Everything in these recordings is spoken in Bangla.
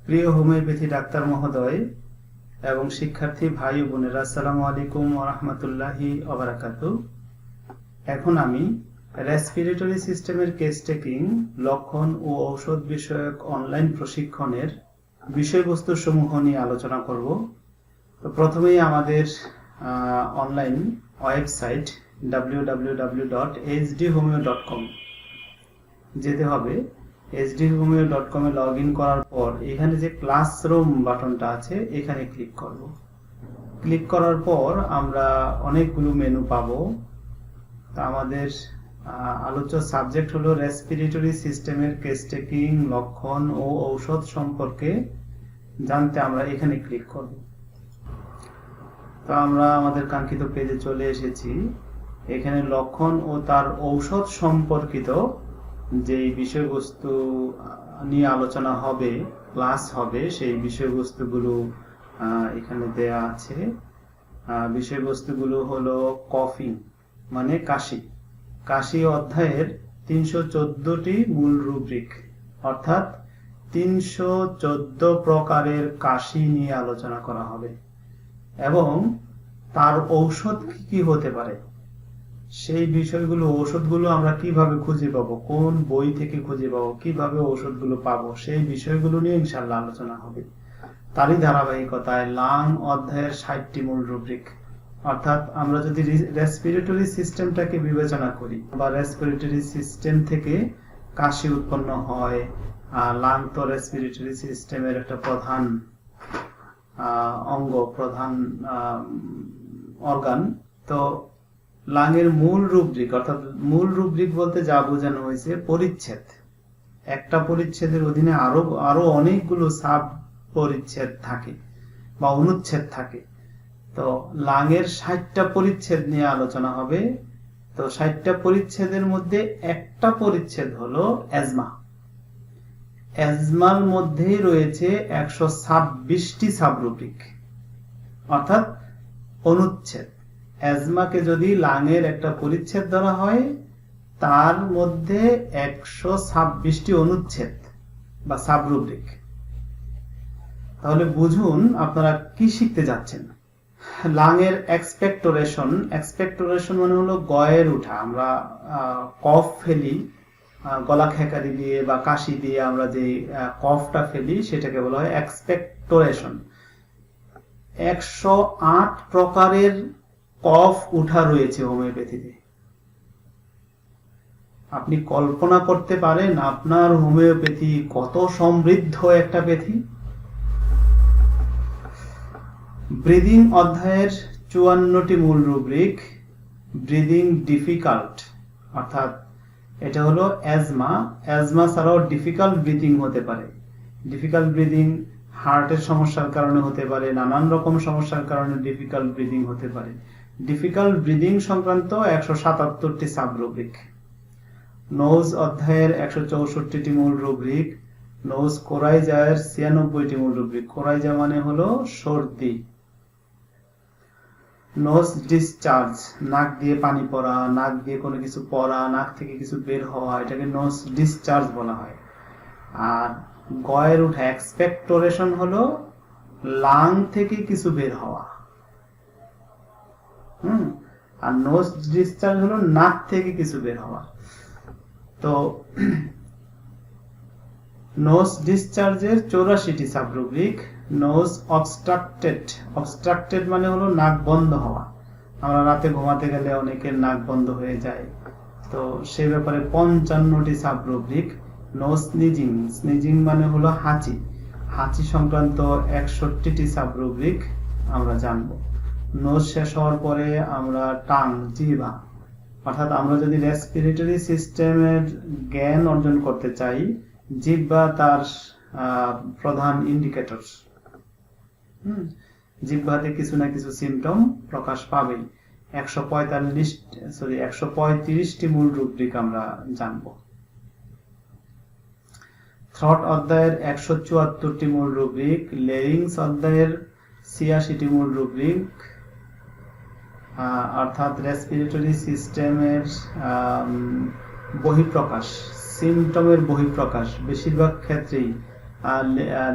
প্রিয় হোমিওপ্যাথি ডাক্তার মহোদয় এবং শিক্ষার্থী ভাই ও বোনেরা, আসসালামু আলাইকুম ওয়া রাহমাতুল্লাহি ওয়া বারাকাতুহু। এখন আমি রেসপিরেটরি সিস্টেমের কেস টেকিং, লক্ষণ ও ঔষধ বিষয়ক অনলাইন প্রশিক্ষণের বিষয়বস্তু সমূহ নিয়ে আলোচনা করব। তো প্রথমেই আমাদের অনলাইন ওয়েবসাইট www.hdhomeo.com যেতে হবে। hdhomeo.com এ লগ ইন করার পর এখানে যে ক্লাসরুম বাটনটা আছে এখানে ক্লিক করব। ক্লিক করার পর আমরা অনেকগুলো মেনু পাবো। তা আমাদের আলোচ্য সাবজেক্ট হলো রেসপিরেটরি সিস্টেমের কেস টেকিং, লক্ষণ ও ঔষধ সম্পর্কে জানতে আমরা এখানে ক্লিক করব। তো আমরা আমাদের কাঙ্ক্ষিত পেজে চলে এসেছি। এখানে লক্ষণ ও তার ঔষধ সম্পর্কিত যে বিষয়বস্তু নিয়ে আলোচনা হবে, ক্লাস হবে, সেই বিষয়বস্তুগুলো এখানে দেয়া আছে। বিষয়বস্তুগুলো হলো কফিং মানে কাশি। কাশি অধ্যায়ের 314টি মূল রুব্রিক, অর্থাৎ 314 প্রকারের কাশি নিয়ে আলোচনা করা হবে এবং তার ঔষধ কি হতে পারে, সেই বিষয়গুলো, ঔষধগুলো আমরা কিভাবে খুঁজে পাবো, কোন বই থেকে খুঁজে পাবো, কিভাবে ঔষধগুলো পাবো, সেই বিষয়গুলো নিয়ে ইনশাআল্লাহ আলোচনা হবে। তারই ধারাবাহিকতায় লাং অধ্যায়ের 60টি মূল রুব্রিক, অর্থাৎ আমরা যদি রেসপিরেটরি সিস্টেমটাকে বিবেচনা করি বা রেসপিরেটরি সিস্টেম থেকে কাশি উৎপন্ন হয়, লাং তো রেসপিরেটরি সিস্টেমের একটা প্রধান অঙ্গ, প্রধান অর্গান। তো লাংয়ের মূল রুব্রিক, অর্থাৎ মূল রুব্রিক বলতে যা বোঝানো হয়েছে পরিচ্ছেদ। একটা পরিচ্ছেদের অধীনে আরো অনেকগুলো সাব পরিচ্ছেদ থাকে বা অনুচ্ছেদ থাকে। তো লাংয়ের 60টা পরিচ্ছেদ নিয়ে আলোচনা হবে। তো 60টা পরিচ্ছেদের মধ্যে একটা পরিচ্ছেদ হলো অ্যাজমা। অ্যাজমার মধ্যেই রয়েছে 126টি সাবরুব্রিক, অর্থাৎ অনুচ্ছেদ। অ্যাজমাকে যদি লাংয়ের একটা পরিচ্ছেদ ধরা হয়, তার মধ্যে 126টি অনুচ্ছেদ বা সাবরুব্রিক। তাহলে বুঝুন আপনারা কি শিখতে যাচ্ছেন। লাংয়ের এক্সপেক্টোরেশন, এক্সপেক্টোরেশন মানে হলো গয়ের উঠা। আমরা কফ ফেলি গলা খেকারি দিয়ে বা কাশি দিয়ে, আমরা যে কফটা ফেলি সেটাকে বলা হয় এক্সপেক্টোরেশন। 108 প্রকারের কফ উঠা রয়েছে হোমিওপ্যাথিতে। আপনি কল্পনা করতে পারেন আপনার হোমিওপ্যাথি কত সমৃদ্ধ একটা প্যাথি। ব্রিদিং অধ্যায়ের 54টি মূল রুব্রিক। ব্রিদিং ডিফিকাল্ট, অর্থাৎ এটা হলো অ্যাজমা। অ্যাজমা ছাড়াও ডিফিকাল্ট ব্রিদিং হতে পারে। ডিফিকাল্ট ব্রিদিং হার্টের সমস্যার কারণে হতে পারে, নানান রকম সমস্যার কারণে ডিফিকাল্ট ব্রিদিং হতে পারে। ডিফিকাল্ট ব্রিদিং সংক্রান্ত 177টি সাব রুব্রিক। নোজ অধ্যায়ের 164টি মূল রুব্রিক। নোজ কোরাইজার 96টি মূল রুব্রিক। কোরাইজা মানে হলো সর্দি। নোজ ডিসচার্জ, নাক দিয়ে পানি পড়া, নাক দিয়ে কোনো কিছু পড়া, নাক থেকে কিছু বের হওয়া, এটাকে নোজ ডিসচার্জ বলা হয়। আর গয়ের উঠা, এক্সপেক্টোরেশন হলো লাং থেকে কিছু বের হওয়া। আর নোজ ডিসচার্জ হলো নাক থেকে কিছু বের হওয়া। তো নোজ ডিসচার্জের 84টি সাবরুব্রিক। নোজ অবস্ট্রাক্টেড, অবস্ট্রাক্টেড মানে হলো নাক বন্ধ হওয়া। আমরা রাতে ঘুমাতে গেলে অনেকের নাক বন্ধ হয়ে যায়, তো সে ব্যাপারে 55টি সাবরুব্রিক। নোজ স্নিজিং, স্নিজিং মানে হলো হাঁচি। হাঁচি সংক্রান্ত 61টি সাবরুব্রিক আমরা জানব। নোজ শেষ হওয়ার পরে আমরা টাং, জিহ্বা, অর্থাৎ আমরা যদি রেসপিরেটরি সিস্টেমের জ্ঞান অর্জন করতে চাই, জিহ্বা তার প্রধান ইন্ডিকেটর। জিহ্বাতে কিছু না কিছু সিমটম প্রকাশ পাবেই। 135টি মূল রুব্রিক আমরা জানব। থ্রট অধ্যায়ের 174টি মূল রুব্রিক। লেরিংস অধ্যায়ের 86টি মূল রুব্রিক, অর্থাৎ রেসপিরেটরি সিস্টেমের বহিঃপ্রকাশ, সিমটমের বহিঃপ্রকাশ। বেশিরভাগ ক্ষেত্রেই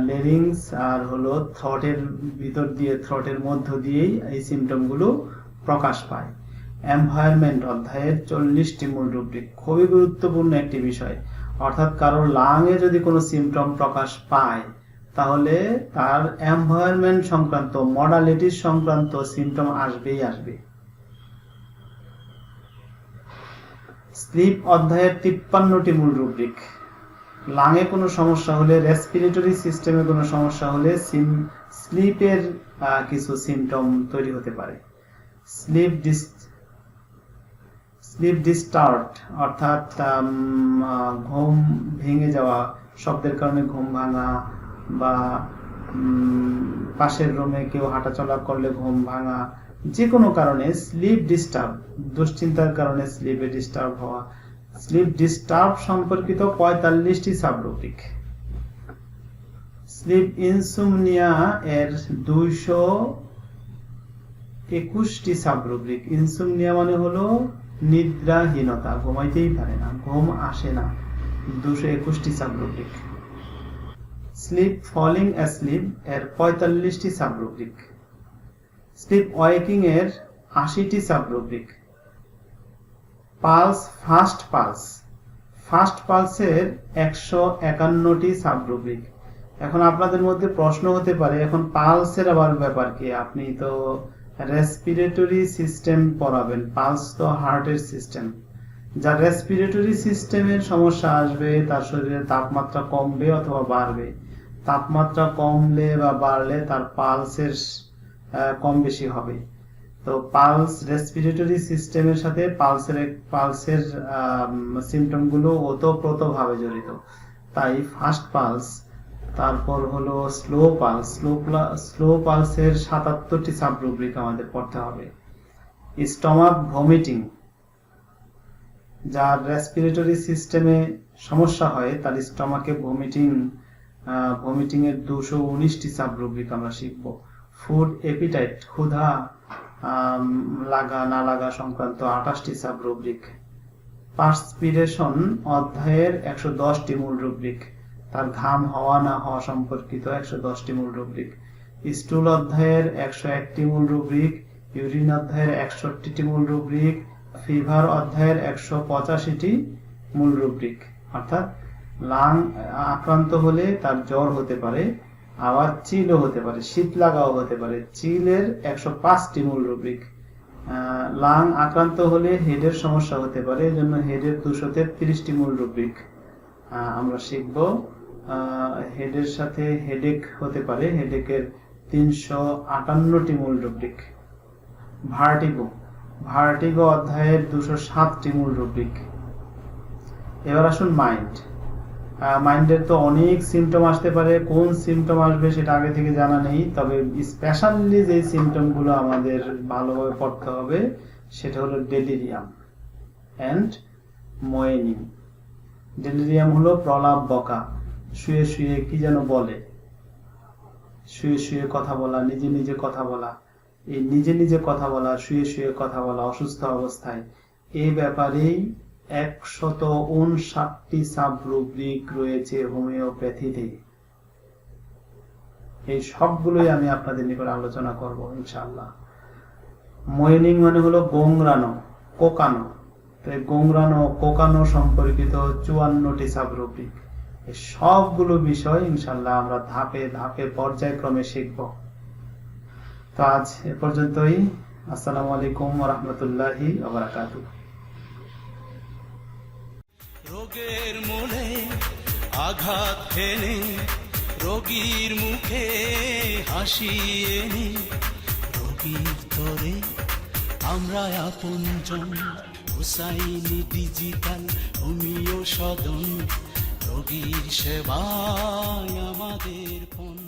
লেরিংস আর হলো থ্রটের ভিতর দিয়ে, থ্রটের মধ্য দিয়েই এই সিমটমগুলো প্রকাশ পায়। এনভায়রনমেন্ট অধ্যায়ের 40টি মূল রুব্রিক, খুবই গুরুত্বপূর্ণ একটি বিষয়। অর্থাৎ কারোর লাংয়ে যদি কোনো সিমটম প্রকাশ পায় তাহলে তার এনভায়রনমেন্ট সংক্রান্ত, মডালিটিস সংক্রান্ত সিমটম আসবেই আসবে। স্লিপ অধ্যায়ের 53টি মূল রুব্রিক। লাংয়ে কোনো সমস্যা হলে, রেসপিরেটরি সিস্টেমে কোনো সমস্যা হলে স্লিপের কিছু সিমটম তৈরি হতে পারে। স্লিপ ডিস্টার্ব অর্থাৎ ঘুম ভেঙে যাওয়া, শব্দের কারণে ঘুম ভাঙা, বা পাশের রুমে কেউ হাঁটাচলা করলে ঘুম ভাঙা, যে কোনো কারণে স্লিপ ডিস্টার্ব, দুশ্চিন্তার কারণে স্লিপে ডিস্টার্ব হওয়া। স্লিপ ডিস্টার্ব সম্পর্কিত 45টি সাবরুব্রিক। স্লিপ ইনসোমনিয়া এর 221টি সাবরুব্রিক। ইনসোমনিয়া মানে হলো নিদ্রাহীনতা, ঘুমাইতেই পারে না, ঘুম আসে না, 221টি সাবরুব্রিক। স্লিপ ফলিং অ্যাসলিপ এর 45টি সাবরুব্রিক। স্লিপ ওয়েকিং এর 80টি সাবরুব্রিক। Pulse, fast পালসের 151টি সাবরুব্রিক। এখন আপনাদের মধ্যে প্রশ্ন হতে পারে, এখন পালসের আবার ব্যাপার কি? আপনি তো রেসপিরেটরি সিস্টেম পড়াবেন, পালস তো হার্টের সিস্টেম। যার রেসপিরেটরি সিস্টেমের সমস্যা আসবে তার শরীরে তাপমাত্রা কমবে অথবা বাড়বে। তাপমাত্রা কমলে বা বাড়লে তার পালসের কম বেশি হবে। তো পালস রেসপিরেটরি সিস্টেমের সাথে পালসের সিমটমগুলো ওতপ্রোতভাবে জড়িত। তাই ফাস্ট পালস, তারপর হলো স্লো পালসের 77টি সাবরুব্রিক আমাদের পড়তে হবে। স্টমাক ভমিটিং, যার রেসপিরেটরি সিস্টেমে সমস্যা হয় তার স্টমাকে ভমিটিং এর 219টি সাবরুব্রিক আমরা শিখব। ফুড এপিটাইট, ক্ষুধা লাগা না লাগা সংক্রান্ত 28টি সাবরুব্রিক। পার্সপিরেশন অধ্যায়ের 110টি মূল রুব্রিক, তার ঘাম হওয়া না হওয়া সম্পর্কিত 110টি মূল রুব্রিক। স্টুল অধ্যায়ের 101টি মূল রুব্রিক। ইউরিন অধ্যায়ের 61টি মূল রুব্রিক। ফিভার অধ্যায়ের 185টি মূল রুব্রিক। অর্থাৎ লাং আক্রান্ত হলে তার জ্বর হতে পারে, আবার চিলও হতে পারে, শীত লাগাও হতে পারে। চিলের 105টি মূল রুব্রিক। লাং আক্রান্ত হলে হেডের সমস্যা হতে পারে, এজন্য হেডের 233টি মূল রুব্রিক আমরা শিখব। হেডের সাথে হেডেক হতে পারে, হেডেকের 358টি মূল রুব্রিক। ভার্টিগো অধ্যায়ের 207টি মূল রুব্রিক। এবার আসুন মাইন্ডের তো অনেক সিমটম আসতে পারে, কোন সিমটম আসবে সেটা আগে থেকে জানা নেই, তবে স্পেশালি যে সিমটমগুলো আমাদের ভালোভাবে পড়তে হবে সেটা হলো ডেলিরিয়াম এন্ড মোয়েনিং। ডেলিরিয়াম হলো প্রলাপ বকা, শুয়ে শুয়ে কি যেন বলে, শুয়ে শুয়ে কথা বলা, নিজে নিজে কথা বলা। এই নিজে নিজে কথা বলা, শুয়ে শুয়ে কথা বলা অসুস্থ অবস্থায়, এই ব্যাপারেই 159টি সাবরুব্রিক রয়েছে হোমিওপ্যাথিতে। এই সবগুলোই আমি আপনাদের নিকট আলোচনা করব ইনশাআল্লাহ। মোয়েনিং মানে হলো গোংরানো, কোকানো। তো এই গোংরানো, কোকানো সম্পর্কিত 54টি সাবরুব্রিক। এই সবগুলো বিষয় ইনশাআল্লাহ আমরা ধাপে ধাপে পর্যায়ক্রমে শিখব। তো আজ এ পর্যন্তই। আসসালামু আলাইকুম ওয়া রাহমাতুল্লাহি ওয়া বারাকাতুহু। রোগের মূলে আঘাত হেনে রোগীর মুখে হাসি এনে রোগীর তরে আমরা আপনজন। হুসাইনি ডিজিটাল হোমিও সদন, রোগীর সেবায় আমাদের পণ।